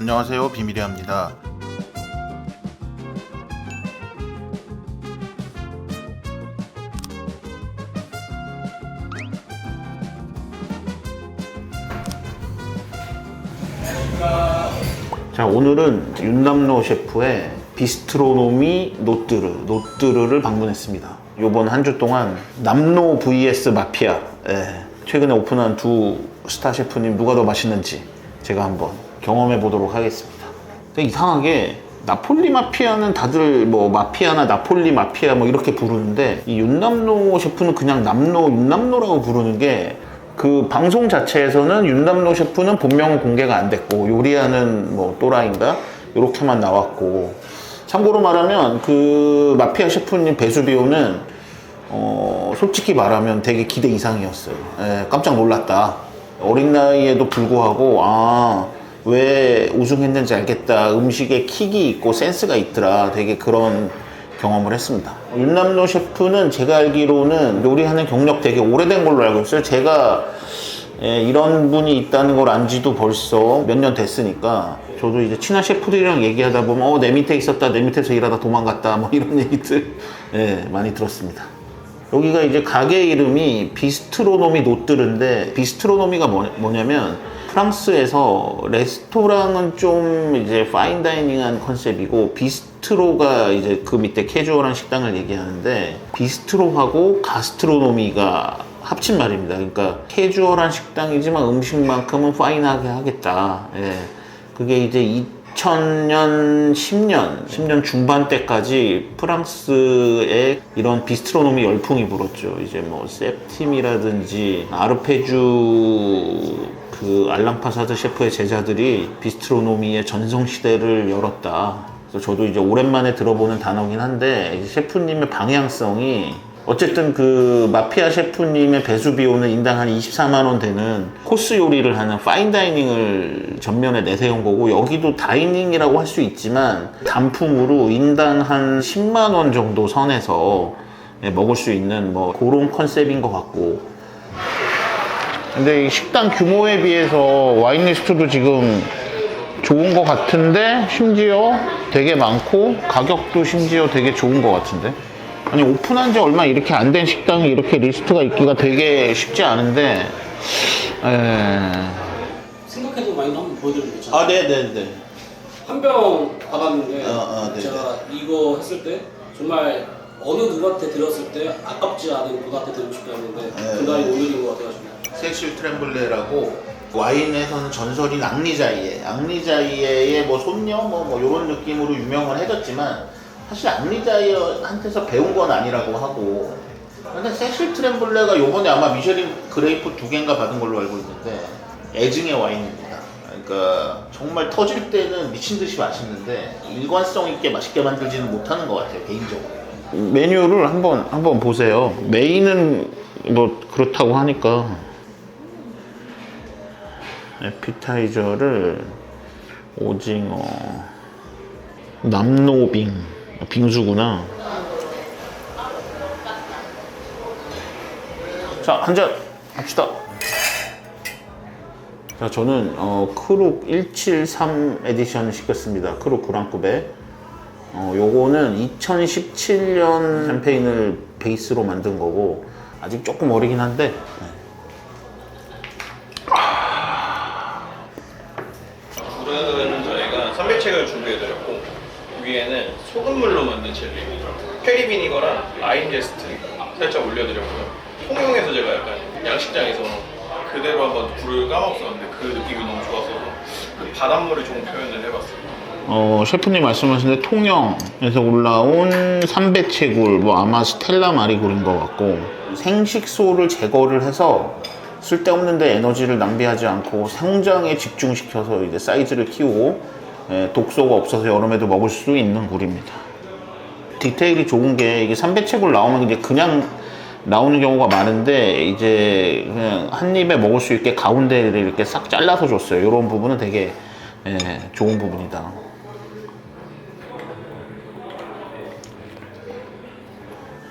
안녕하세요, 비밀이합니다. 자, 오늘은 윤남로 셰프의 비스트로노미 노뜨르를 방문했습니다. 요번 한 주 동안 남로 vs 마피아, 최근에 오픈한 두 스타 셰프님 누가 더 맛있는지 제가 한번 경험해 보도록 하겠습니다. 근데 이상하게 나폴리 마피아는 다들 뭐 마피아나 나폴리 마피아 뭐 이렇게 부르는데 이 윤남로 셰프는 그냥 윤남로라고 부르는 게, 그 방송 자체에서는 윤남로 셰프는 본명은 공개가 안 됐고 요리하는 뭐 또라이인가 이렇게만 나왔고, 참고로 말하면 그 마피아 셰프님 베수비오는 솔직히 말하면 되게 기대 이상이었어요. 깜짝 놀랐다. 어린 나이에도 불구하고 왜 우승했는지 알겠다. 음식에 킥이 있고 센스가 있더라. 되게 그런 경험을 했습니다. 윤남로 셰프는 제가 알기로는 요리하는 경력 되게 오래된 걸로 알고 있어요. 제가 이런 분이 있다는 걸 안 지도 벌써 몇 년 됐으니까, 저도 이제 친한 셰프들이랑 얘기하다 보면 내 밑에 있었다, 내 밑에서 일하다 도망갔다 뭐 이런 얘기들 많이 들었습니다. 여기가 이제 가게 이름이 비스트로노미 노뜨르인데, 비스트로노미가 뭐냐면 프랑스에서 레스토랑은 좀 이제 파인다이닝한 컨셉이고, 비스트로가 이제 그 밑에 캐주얼한 식당을 얘기하는데, 비스트로하고 가스트로노미가 합친 말입니다. 그러니까 캐주얼한 식당이지만 음식만큼은 파인하게 하겠다. 그게 이제 2000년, 10년 중반 때까지 프랑스에 이런 비스트로노미 열풍이 불었죠. 이제 뭐 셉팀이라든지 아르페주, 그 알랑 파사드 셰프의 제자들이 비스트로노미의 전성시대를 열었다. 그래서 저도 이제 오랜만에 들어보는 단어긴 한데, 셰프님의 방향성이, 어쨌든 그 마피아 셰프님의 베수비오는 인당 한 24만 원 되는 코스 요리를 하는 파인다이닝을 전면에 내세운 거고, 여기도 다이닝이라고 할 수 있지만 단품으로 인당 한 10만 원 정도 선에서 먹을 수 있는 뭐 그런 컨셉인 것 같고, 근데 이 식당 규모에 비해서 와인 리스트도 지금 좋은 것 같은데, 심지어 되게 많고 가격도 심지어 되게 좋은 것 같은데, 아니 오픈한 지 얼마 이렇게 안 된 식당이 이렇게 리스트가 있기가 되게 쉽지 않은데. 생각해도 와인 한번 보여드리면 괜찮아요? 네네네. 한 병 받았는데 네네. 제가 이거 했을 때 정말 어느 누구한테 들었을 때 아깝지 않은 누구한테 드리고 싶다 했는데 그 나이 오늘인 것 같아가지고. 세실 트렘블레라고, 와인에서는 전설인 앙리자이에의 뭐 손녀 뭐 이런 느낌으로 유명은 해졌지만, 사실 앙리자이한테서 배운 건 아니라고 하고, 근데 세실 트렘블레가 요번에 아마 미쉐린 그레이프 2개인가 받은 걸로 알고 있는데, 애증의 와인입니다. 그러니까 정말 터질 때는 미친 듯이 맛있는데 일관성 있게 맛있게 만들지는 못하는 것 같아요, 개인적으로. 메뉴를 한번 보세요. 메인은 뭐 그렇다고 하니까, 에피타이저를 오징어, 남노빙, 빙수구나. 자, 한잔 합시다. 자, 저는 크룩 173 에디션 시켰습니다. 크룩 그랑쿠베. 요거는 2017년 샴페인을 베이스로 만든 거고, 아직 조금 어리긴 한데. 우선은 저희가 선배책을 준비해드렸고, 위에는 소금물로 만든 젤리, 페리 비니거랑 라임 제스트 살짝 올려드렸고요. 통영에서 제가 약간 양식장에서 그대로 한번 불을 까먹었었는데 그 느낌이 너무 좋아서 그 바닷물을 좀 표현을 해봤어요. 셰프님 말씀하신 데 통영에서 올라온 삼배채굴, 뭐 아마 스텔라 마리굴인 것 같고, 생식소를 제거를 해서 쓸데없는데 에너지를 낭비하지 않고 성장에 집중시켜서 이제 사이즈를 키우고, 독소가 없어서 여름에도 먹을 수 있는 굴입니다. 디테일이 좋은 게, 이게 삼배채굴 나오면 이제 그냥 나오는 경우가 많은데, 이제 그냥 한 입에 먹을 수 있게 가운데를 이렇게 싹 잘라서 줬어요. 이런 부분은 되게 좋은 부분이다.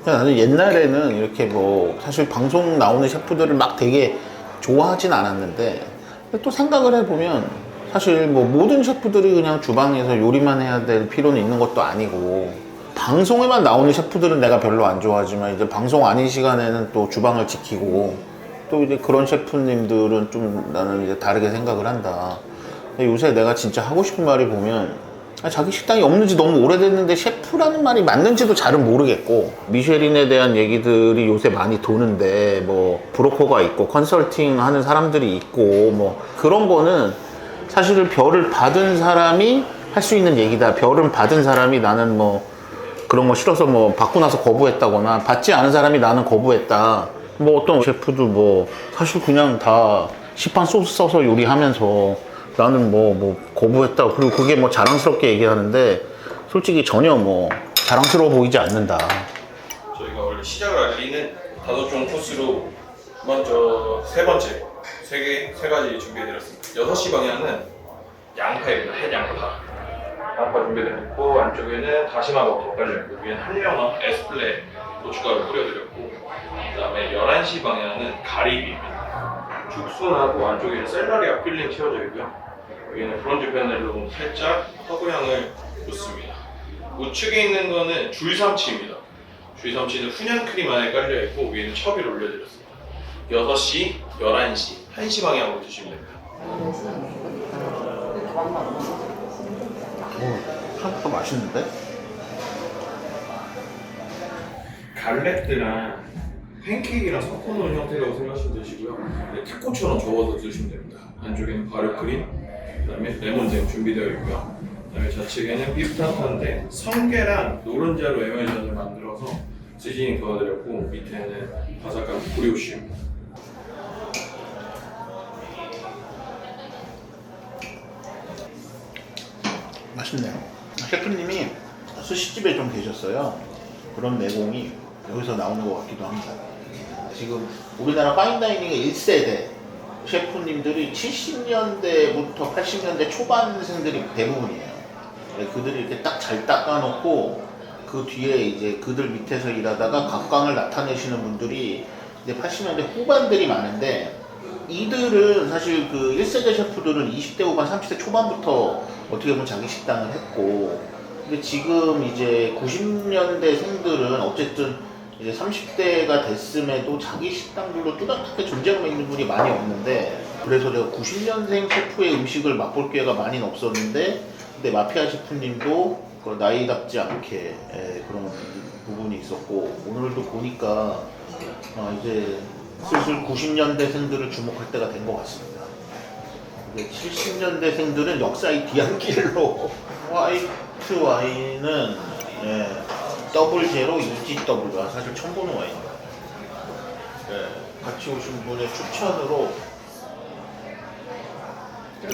나는 옛날에는 이렇게 뭐 사실 방송 나오는 셰프들을 막 되게 좋아하진 않았는데, 또 생각을 해보면 사실 뭐 모든 셰프들이 그냥 주방에서 요리만 해야 될 필요는 있는 것도 아니고, 방송에만 나오는 셰프들은 내가 별로 안 좋아하지만 이제 방송 아닌 시간에는 또 주방을 지키고, 또 이제 그런 셰프님들은 좀 나는 이제 다르게 생각을 한다. 근데 요새 내가 진짜 하고 싶은 말이 보면, 자기 식당이 없는지 너무 오래됐는데 셰프라는 말이 맞는지도 잘은 모르겠고, 미쉐린에 대한 얘기들이 요새 많이 도는데 뭐 브로커가 있고 컨설팅 하는 사람들이 있고 뭐 그런 거는 사실 별을 받은 사람이 할 수 있는 얘기다. 별을 받은 사람이 나는 뭐 그런 거 싫어서 뭐 받고 나서 거부했다거나, 받지 않은 사람이 나는 거부했다. 뭐 어떤 셰프도 뭐 사실 그냥 다 시판 소스 써서 요리하면서 나는 뭐 거부했다. 그리고 그게 뭐 자랑스럽게 얘기하는데 솔직히 전혀 뭐 자랑스러워 보이지 않는다. 저희가 원래 시작을 알리는 5종 코스로 먼저 세 번째 세 가지 준비해드렸습니다. 6시 방향은 양파입니다. 햇양파. 양파 준비해드렸고, 안쪽에는 다시마 버터 깔려있고, 위에는 한려나 에스플레 고춧가루 뿌려드렸고, 그 다음에 11시 방향은 가리비입니다. 죽순하고 안쪽에는 셀러리와 필링 채워져 있고요. 여기는 브론즈 페넬로 살짝 허브향을 줬습니다. 우측에 있는 거는 줄삼치입니다. 줄삼치는 훈연 크림 안에 깔려있고, 위에는 첩을 올려드렸습니다. 6시, 11시, 1시 방향으로 드시면 됩니다. 생각보다 맛있는데? 갈렛드랑 팬케이크랑 섞어놓은 형태라고 생각하시면 되시고요. 타코처럼 저어서 드시면 됩니다. 안쪽에는 발효크림, 그 다음에 레몬잼 준비되어 있고요. 그 다음에 좌측에는 비프타타인데 성게랑 노른자로 에메전을 만들어서 시즈닝 도와드렸고, 밑에는 바삭한 브리오쉬입니다. 맛있네요. 셰프님이 스시집에 좀 계셨어요. 그런 내공이 여기서 나오는 것 같기도 합니다. 지금 우리나라 파인다이닝의 1세대 셰프님들이 70년대부터 80년대 초반생들이 대부분이에요. 그들이 이렇게 딱 잘 닦아놓고 그 뒤에 이제 그들 밑에서 일하다가 각광을 나타내시는 분들이 이제 80년대 후반들이 많은데, 이들은 사실 그 1세대 셰프들은 20대 후반, 30대 초반부터 어떻게 보면 자기 식당을 했고, 근데 지금 이제 90년대생들은 어쨌든 이제 30대가 됐음에도 자기 식당들로 뚜렷하게 존재감이 있는 분이 많이 없는데, 그래서 내가 90년생 셰프의 음식을 맛볼 기회가 많이 없었는데, 근데 마피아 셰프님도 그 나이답지 않게 그런 부분이 있었고, 오늘도 보니까 이제 슬슬 90년대생들을 주목할 때가 된 것 같습니다. 70년대생들은 역사의 뒤안길로 화이트 와인은 더블 제로 EGW가 사실 처음 보는 와인입니다. 같이 오신 분의 추천으로.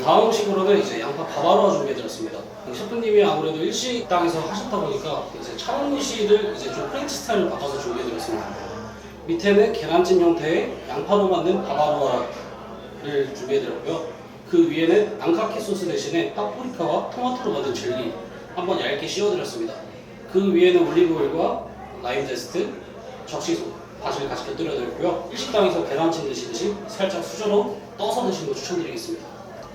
다음 식으로는 이제 양파 바바로아 준비해드렸습니다. 셰프님이 아무래도 일식당에서 하셨다 보니까 이제 차원시를 이제 좀 프렌치 스타일로 바꿔서 준비해드렸습니다. 밑에는 계란찜 형태의 양파로 만든 바바로아를 준비해드렸고요. 그 위에는 안카케 소스 대신에 파프리카와 토마토로 만든 젤리 한번 얇게 씌워드렸습니다. 그 위에는 올리브오일과 라임 제스트, 적시소, 바질 같이 곁들여드렸고요. 일식당에서 계란찜 드시듯이 살짝 수저로 떠서 드시는 거 추천드리겠습니다.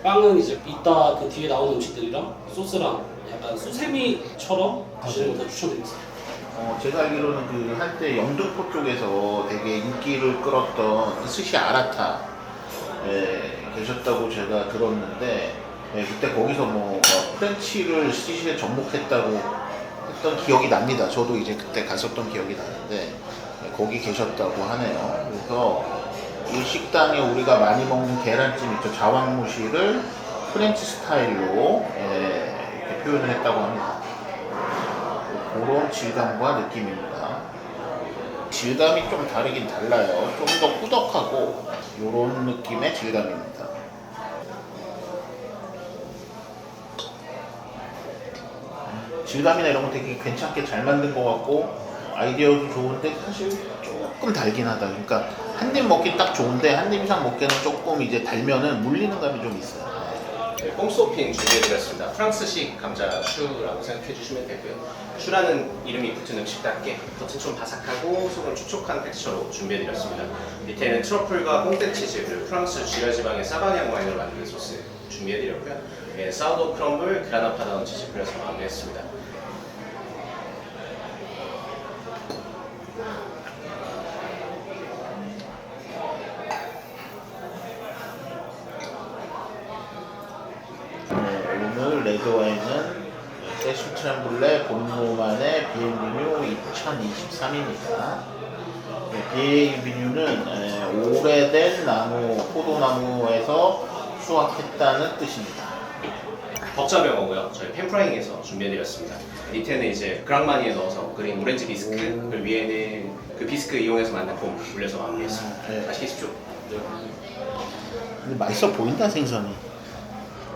빵은 이제 이따 그 뒤에 나오는 음식들이랑 소스랑 약간 수세미처럼 드시는 거 더 추천드리겠습니다. 제가 알기로는 그 한때 영등포 쪽에서 되게 인기를 끌었던 스시 아라타 계셨다고 제가 들었는데, 그때 거기서 뭐 프렌치를 스시에 접목했다고 했던 기억이 납니다. 저도 이제 그때 갔었던 기억이 나는데 거기 계셨다고 하네요. 그래서 이 식당에 우리가 많이 먹는 계란찜 있죠, 자왕무실을 프렌치 스타일로 이렇게 표현을 했다고 합니다. 그런 질감과 느낌입니다. 질감이 좀 다르긴 달라요. 좀 더 꾸덕하고 이런 느낌의 질감입니다. 질감이나 이런 거 되게 괜찮게 잘 만든 것 같고, 아이디어도 좋은데 사실 조금 달긴 하다. 그러니까 한 입 먹기 딱 좋은데 한 입 이상 먹기에는 조금 이제 달면은 물리는 감이 좀 있어요. 네, 뽕소핑 준비해드렸습니다. 프랑스식 감자 슈라고 생각해 주시면 되고요. 슈라는 이름이 붙은 음식답게 겉은 좀 바삭하고 속은 촉촉한 텍스처로 준비해드렸습니다. 밑에는 트러플과 뽕떼치즈 그리고 프랑스 쥐라 지방의 사바냥 와인으로 만든 소스 준비해드렸고요. 예, 사우도 크럼블, 그라나 파다운 치즈 뿌려서 마무리했습니다. 오늘 레드와인은 세슈 트램블레 본노만의 비엔비뉴 2023입니다. 비엔비뉴는 오래된 나무, 포도나무에서 수확했다는 뜻입니다. 덕자병어고요. 저희 팬프라잉에서 준비해드렸습니다. 밑에는 이제 그랑마니에 넣어서 그린 오렌지 비스크, 그리고 위에는 그 비스크 이용해서 만든 폼 올려서 마무리했습니다. 네. 맛있게 드십시오. 근데 맛있어 보인다, 생선이.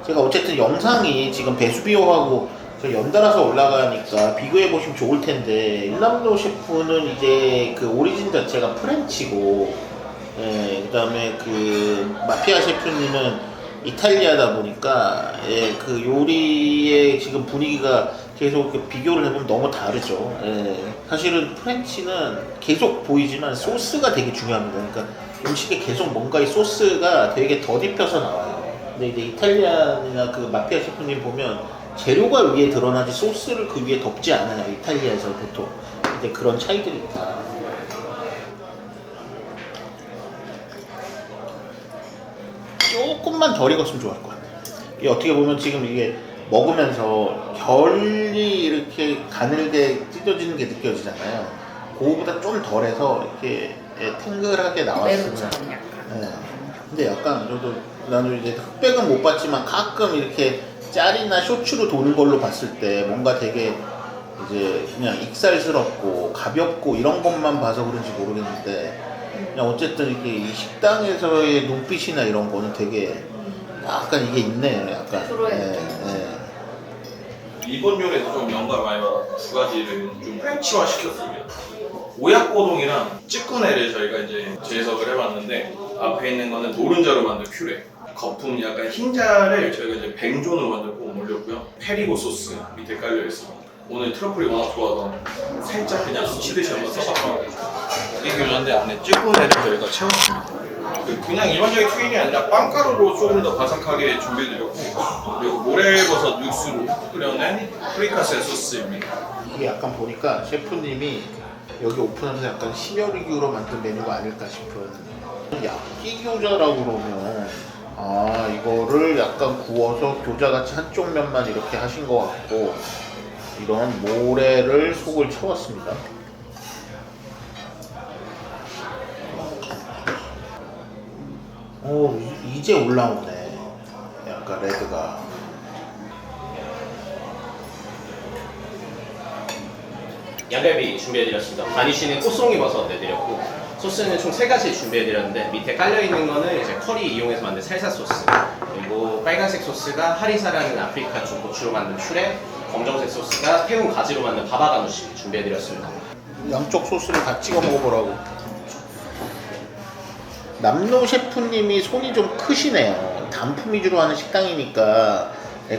제가 어쨌든 영상이 지금 베수비오하고 연달아서 올라가니까 비교해 보시면 좋을 텐데, 일람노 셰프는 이제 그 오리진 자체가 프렌치고, 그다음에 그 마피아 셰프님은 이탈리아다 보니까, 그 요리의 지금 분위기가 계속 비교를 해보면 너무 다르죠. 사실은 프렌치는 계속 보이지만 소스가 되게 중요합니다. 그러니까 음식에 계속 뭔가 이 소스가 되게 덧입혀서 나와요. 근데 이제 이탈리안이나 그 마피아 셰프님 보면 재료가 위에 드러나지 소스를 그 위에 덮지 않아요. 이탈리아에서 보통. 이제 그런 차이들이 있다. 조금만 덜 익었으면 좋을 것 같아요. 이게 어떻게 보면 지금 이게 먹으면서 결이 이렇게 가늘게 찢어지는 게 느껴지잖아요. 그거보다 좀 덜해서 이렇게 탱글하게 나왔으면. 근데 약간 나도 이제 흑백은 못 봤지만 가끔 이렇게 짤이나 쇼츠로 도는 걸로 봤을 때 뭔가 되게 이제 그냥 익살스럽고 가볍고 이런 것만 봐서 그런지 모르겠는데, 그냥 어쨌든 이렇게 이 식당에서의 눈빛이나 이런 거는 되게 약간 이게 있네요. 약간. 이번 요리에서 좀 연관을 많이 받아 두 가지를 좀 프렌치화 시켰습니다. 오약고동이랑 찌꾸네를 저희가 이제 재해석을 해봤는데, 앞에 있는 거는 노른자로 만든 퓨레, 거품 약간 흰자를 저희가 이제 뱅존으로 만든 고 올렸고요. 페리고 소스 밑에 깔려 있습니다. 오늘 트러플이 워낙 좋아서 살짝 그냥 수치듯이 한번 써봤고, 이 교자인데 안에 찌꾸네를 저희가 채웠습니다. 그냥 일반적인 튀김이 아니라 빵가루로 조금 더 바삭하게 준비해드렸고, 그리고 모래버섯 육수로 끓여낸 프리카세 소스입니다. 이게 약간 보니까 셰프님이 여기 오픈하면서 약간 심혈기로 만든 메뉴가 아닐까 싶은, 야끼 교자라고 그러면 이거를 약간 구워서 교자같이 한쪽 면만 이렇게 하신 것 같고, 이런 모래를 속을 채웠습니다. 오, 이제 올라오네. 약간 레드가. 양갈비 준비해드렸습니다. 가니쉬는 꽃송이 버섯 내드렸고, 소스는 총 3가지 준비해드렸는데, 밑에 깔려있는 거는 이제 커리 이용해서 만든 살사 소스, 그리고 빨간색 소스가 하리사라는 아프리카 쪽 고추로 만든 퓨레, 검정색 소스가 태운 가지로 만든 바바가누시 준비해드렸습니다. 양쪽 소스를 다 찍어 먹어보라고. 남노 셰프님이 손이 좀 크시네요. 단품 위주로 하는 식당이니까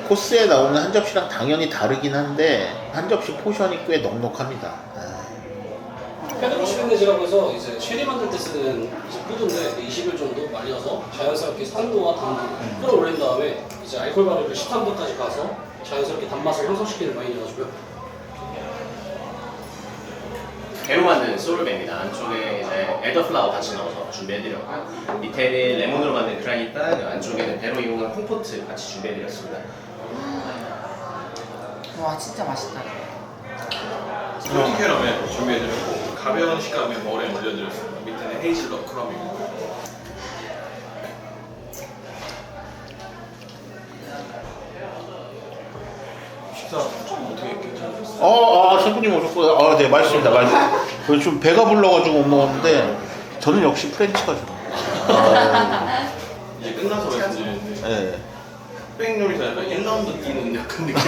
코스에 나오는 한 접시랑 당연히 다르긴 한데, 한 접시 포션이 꽤 넉넉합니다. 페드로 시멘네즈라고 해서 이제 쉐리 만들 때 쓰는 푸드인데 20일 정도 말려서 자연스럽게 산도와 당도를 끌어올린 다음에 이제 알코올 발효를 13도까지 가서 자연스럽게 단맛을 형성시키는 와인이어가지고요. 배로 만든 소르베입니다. 안쪽에 이제 엘더플라워 같이 넣어서 준비해드렸고, 밑에는 레몬으로 만든 그라니타, 안쪽에는 배로 이용한 콩포트 같이 준비해드렸습니다. 와 진짜 맛있다. 스모키 캐러멜 준비해드렸고, 가벼운 식감의 머리에 올려드렸습니다. 밑에는 헤이즐넛 크럼입니다. 식사 좀 어떻게 괜찮으셨어요? 셰프님 오셨고요. 네, 맛있습니다. 맛있어요. 좀 배가 불러가지고 못 먹었는데, 저는 역시 프렌치가 좋아요. 이제 끝나서 말씀드리는데, 네. 흑백 요리사 약간 1라운드 뛰는 약간 느낌이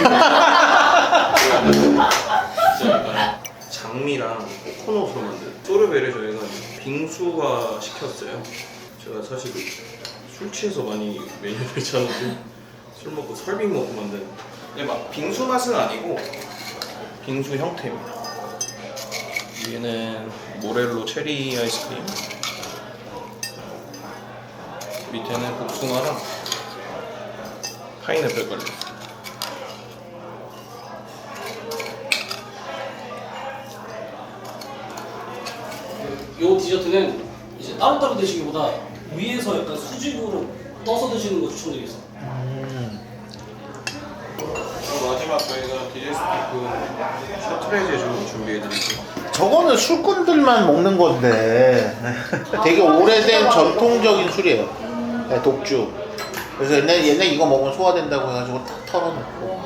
진짜 약간 장미랑 코코넛으로 만든 소르베를 저희가 빙수화 시켰어요. 제가 사실 술 취해서 많이 메뉴를 찾는데, 술 먹고 설빙 먹고 만든, 근데 막 빙수 맛은 아니고 빙수 형태입니다. 위에는 모렐로 체리 아이스크림, 밑에는 복숭아랑 파인애플 걸렸어. 요 디저트는 이제 따로따로 드시기보다 위에서 약간 수직으로 떠서 드시는 거 추천드리겠습니다. 그리고 마지막 저희가 디제스티크 셔트레제 준비해드릴게요. 저거는 술꾼들만 먹는 건데 되게 오래된 전통적인 술이에요. 네, 독주. 그래서 옛날 이거 먹으면 소화된다고 해가지고 탁 털어놓고